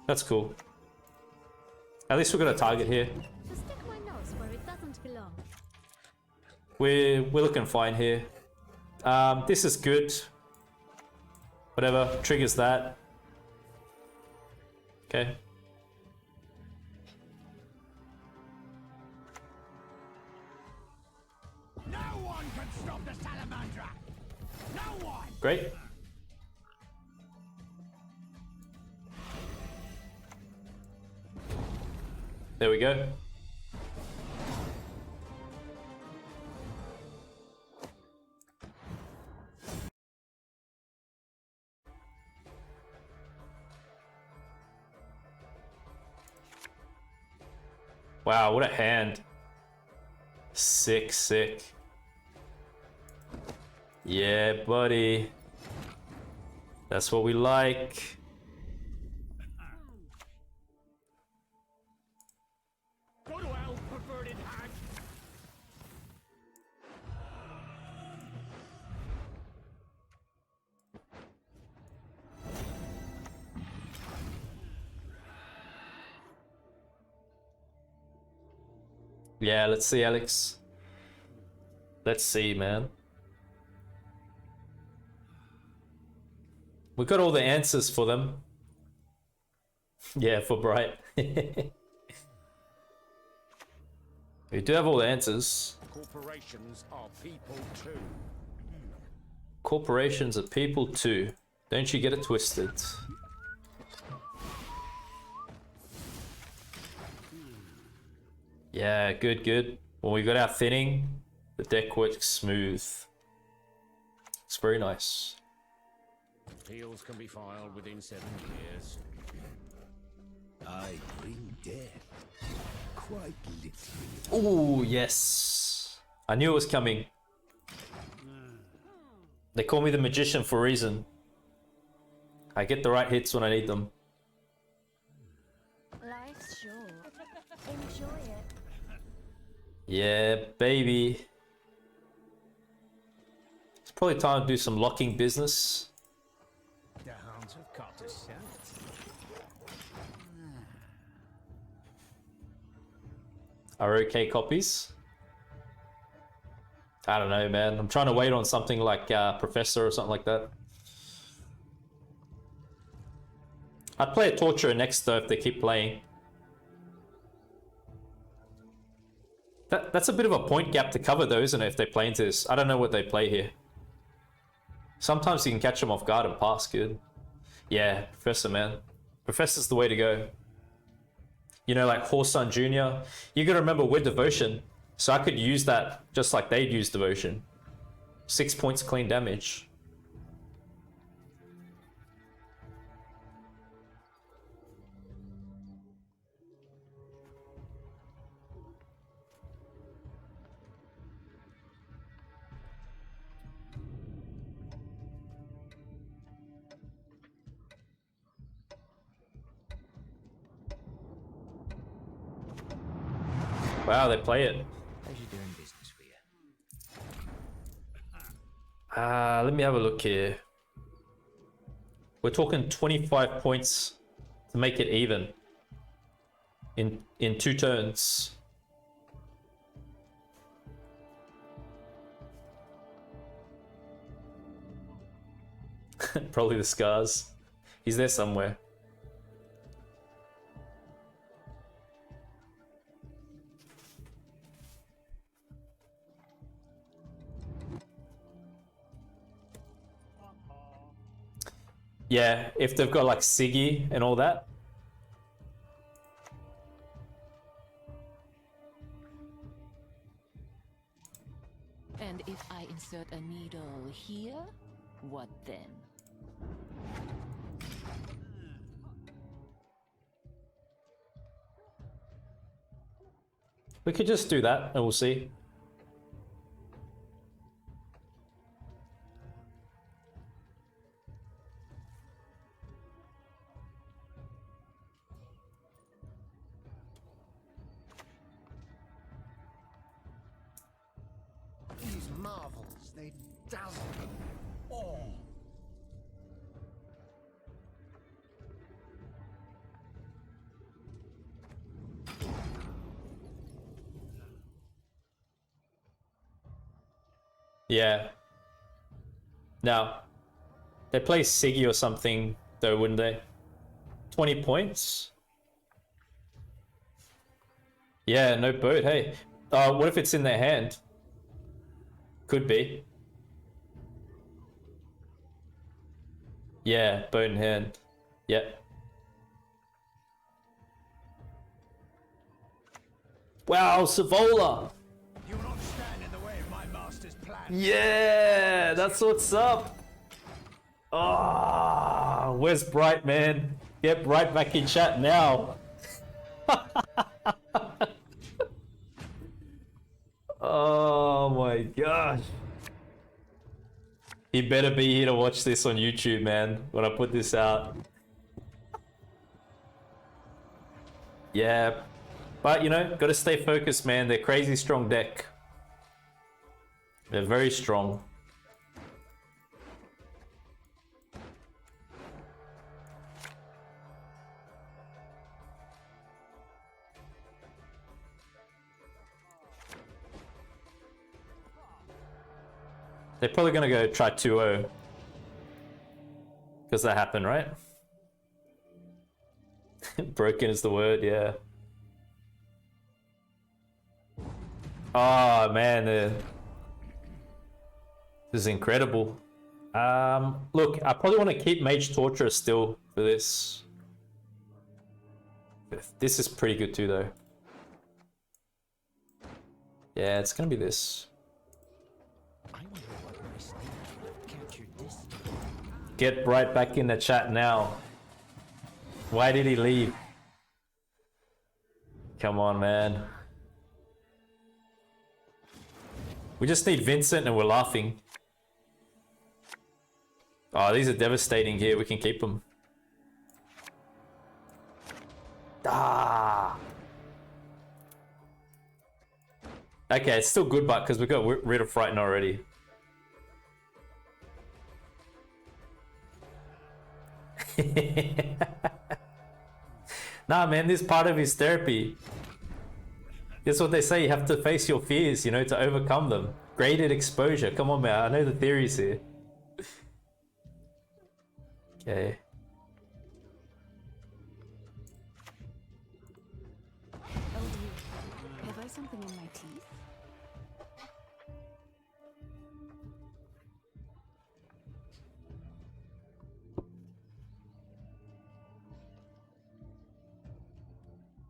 That's cool. At least we've got a target here. To stick my nose where it doesn't belong. We're looking fine here. This is good. Whatever, triggers that. Okay. No one can stop the Salamander. No one. Great. There we go. Wow, what a hand. Sick, sick. Yeah, buddy. That's what we like. Go to hell, perverted hag. Yeah, let's see, Alex. Let's see, man. We got all the answers for them. Yeah, for Bright. We do have all the answers. Corporations are people too. Corporations are people too. Don't you get it twisted. Yeah, good, good. When we got our thinning, the deck works smooth. It's very nice. Appeals can be filed within 7 years. I bring death, quite literally. Oh, yes. I knew it was coming. They call me the magician for a reason. I get the right hits when I need them. Life's short. Enjoy it. Yeah, baby. It's probably time to do some locking business. The hounds have caught a scent. Are okay copies? I don't know, man. I'm trying to wait on something like Professor or something like that. I'd play a Torturer next though if they keep playing. That's a bit of a point gap to cover though, isn't it, if they play into this? I don't know what they play here. Sometimes you can catch them off guard and pass good. Yeah, Professor, man. Professor's the way to go. You know, like Horson Jr. You gotta remember, we're Devotion. So I could use that just like they'd use Devotion. 6 points clean damage. Wow, they play it. How's you doing business for you? Let me have a look here. We're talking 25 points to make it even. In 2 turns. Probably the scars. He's there somewhere. Yeah, if they've got like Siggy and all that. And if I insert a needle here, what then? We could just do that and we'll see. These marvels, they dazzle. Oh. Yeah. Now, they play Siggy or something, though, wouldn't they? 20 points? Yeah, no boat, hey. What if it's in their hand? Could be. Yeah, boat in hand. Yep. Wow, Savola! You will not stand in the way of my master's plan. Yeah, that's what's up. Ah, where's Bright, man? Get Bright back in chat now. Oh my gosh. He better be here to watch this on YouTube, man, when I put this out. Yeah. But, you know, gotta stay focused, man. They're crazy strong deck. They're very strong. They're probably gonna go try 2-0. Because that happened, right? Broken is the word, yeah. Oh man, this is incredible. Look, I probably want to keep Mage Torturer still for this. This is pretty good too, though. Yeah, it's gonna be this. Get Bright back in the chat now. Why did he leave? Come on, man. We just need Vincent and we're laughing. Oh, these are devastating here. We can keep them. Ah. Okay, it's still good, but because we got rid of Frighten already. Nah, man, this is part of his therapy. That's what they say, you have to face your fears, you know, to overcome them. Graded exposure. Come on, man, I know the theories here. Okay. Oh dear. Have I something in my teeth?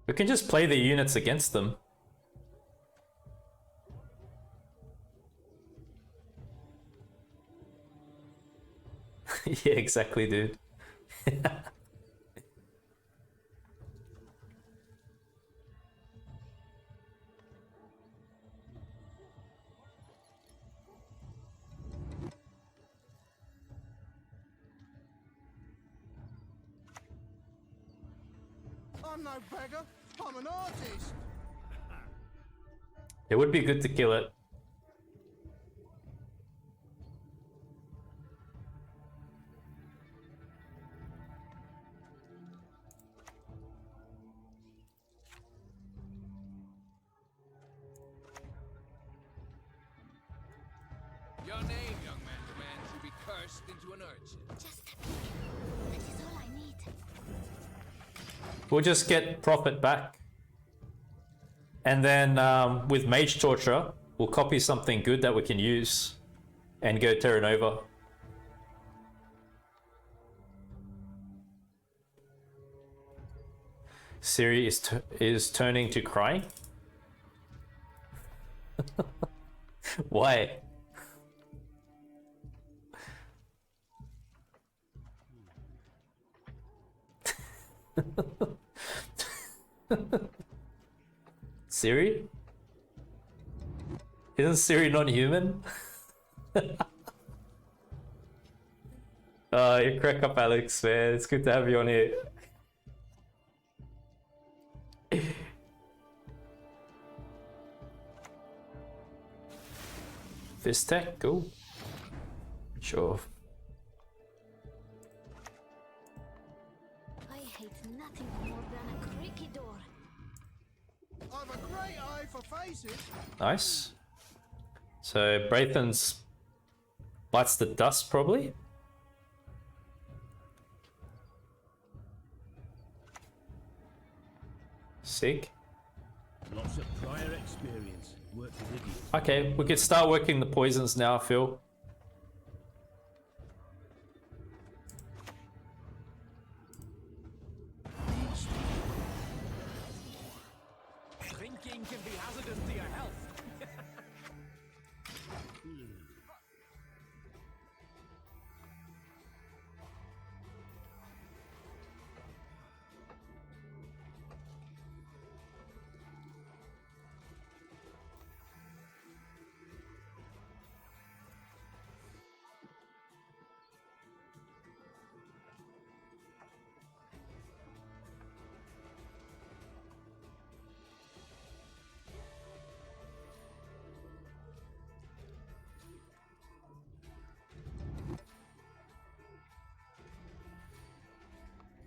We can just play the units against them. Yeah, exactly, dude. I'm no beggar. I'm an artist. It would be good to kill it. Your name, young man, should be cursed into an urchin. Just a peek. That is all I need. We'll just get profit back. And then with Mage Torturer, we'll copy something good that we can use and go Terra Nova. Siri is turning to crying. Why? Siri? Isn't Siri not human? You crack up, Alex, man. It's good to have you on here. Fist tech, cool. Sure. I hate nothing more than a creaky door. I've a great eye for faces. Nice. So Braithen's bites the dust, probably. Sig. Lots of prior experience. Worked with idiots. Okay, we could start working the poisons now, Phil. Drinking can be hazardous to your health.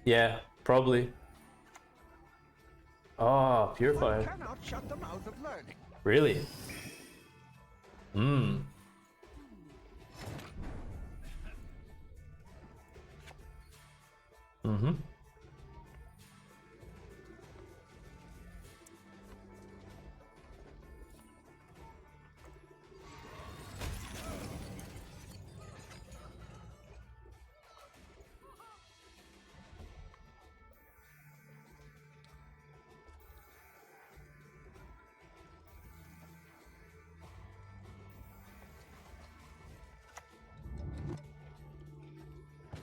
Yeah, probably. Oh, purifier. Cannot shut them out of learning. Really? Hmm. Mm-hmm.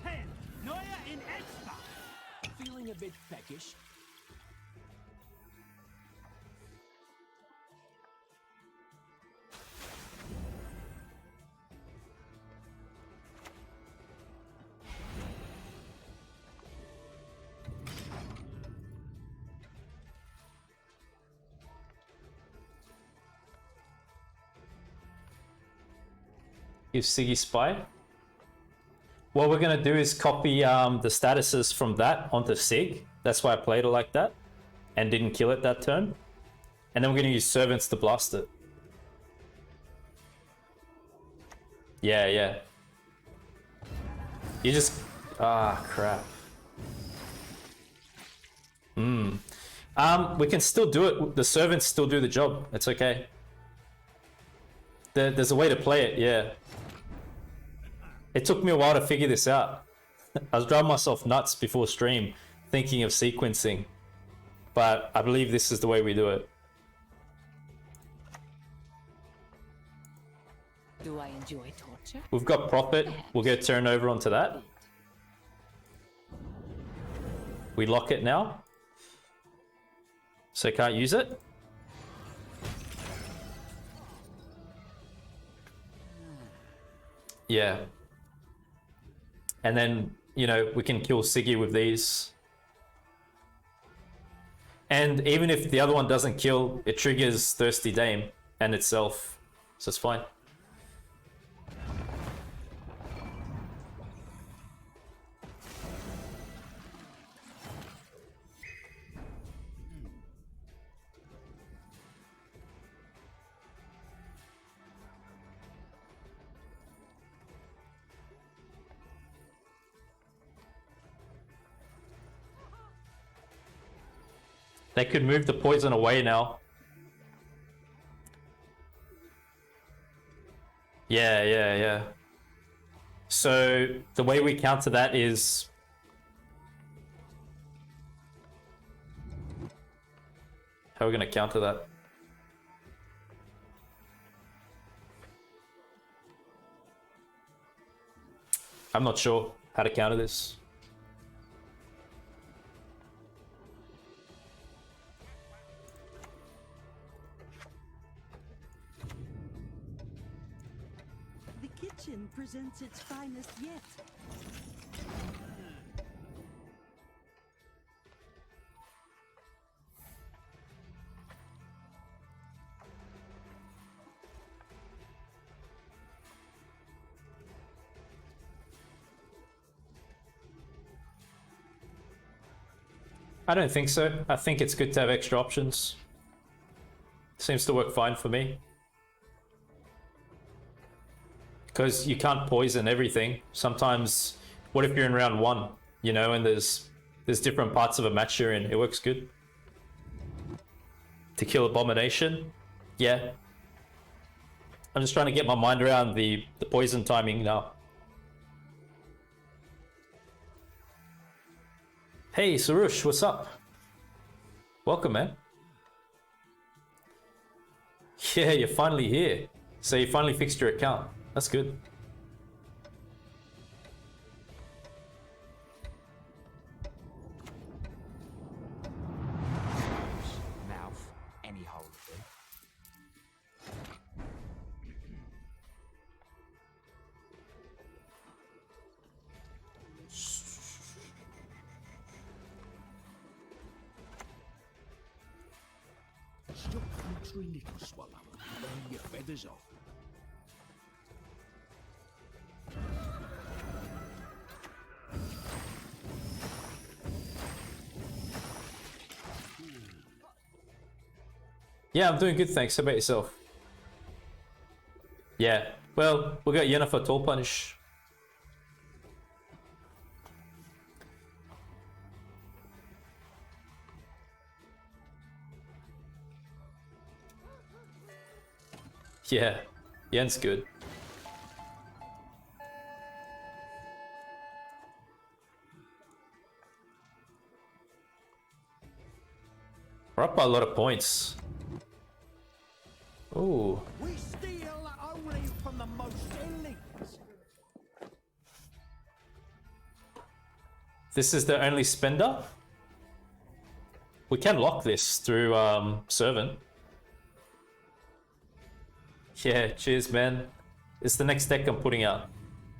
Pen, Neuer in Expa. Feeling a bit peckish? Give Siggy Spy. What we're gonna do is copy the statuses from that onto Sig. That's why I played it like that and didn't kill it that turn. And then we're gonna use Servants to blast it. Yeah, yeah. You just... Ah, crap. We can still do it. The Servants still do the job. It's okay. There's a way to play it, yeah. It took me a while to figure this out. I was driving myself nuts before stream, thinking of sequencing. But I believe this is the way we do it. Do I enjoy torture? We've got Prophet. We'll get turned over onto that. We lock it now. So can't use it. Yeah. And then, you know, we can kill Siggy with these. And even if the other one doesn't kill, it triggers Thirsty Dame and itself. So it's fine. They could move the poison away now. Yeah, yeah, yeah. So the way we counter that is... How are we going to counter that? I'm not sure how to counter this. The kitchen presents its finest yet. I don't think so. I think it's good to have extra options. Seems to work fine for me. Because you can't poison everything. Sometimes, what if you're in round 1, you know, and there's different parts of a match you're in. It works good. To kill Abomination? Yeah. I'm just trying to get my mind around the poison timing now. Hey, Sarush, what's up? Welcome, man. Yeah, you're finally here. So you finally fixed your account. That's good. Mouth, any hole will do. Stop fluttering, little swallow. Burn your feathers off. Yeah, I'm doing good, thanks. How about yourself? Yeah, well, we got Yennefer Tall Punish. Yeah, Yen's good. We're up by a lot of points. Ooh. We steal only from the most elite. This is the only spender? We can lock this through Servant. Yeah, cheers, man. It's the next deck I'm putting out.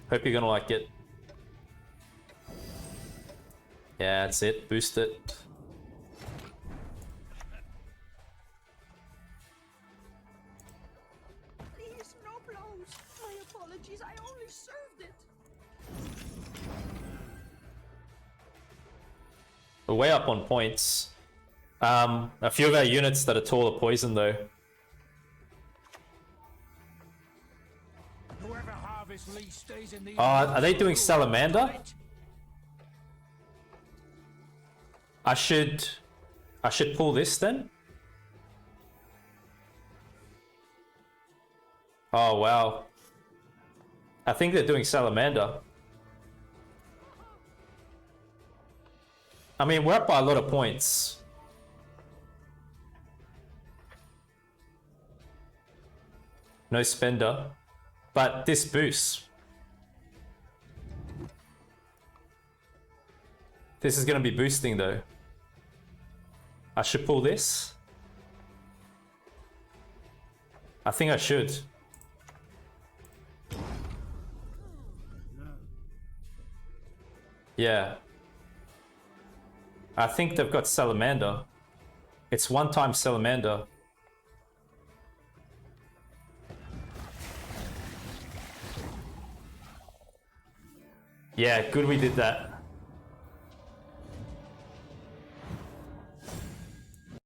Hope you're gonna like it. Yeah, that's it. Boost it. Please, no blows. My apologies, I only served it. We're way up on points. A few of our units that are tall are poison though. Whoever harvests least stays in the Are they doing Salamander? I should pull this then? Oh wow. I think they're doing Salamander. I mean, we're up by a lot of points. No spender. But this boosts. This is going to be boosting though. I should pull this. I think I should. Yeah. I think they've got Salamander. It's one-time Salamander. Yeah, good we did that.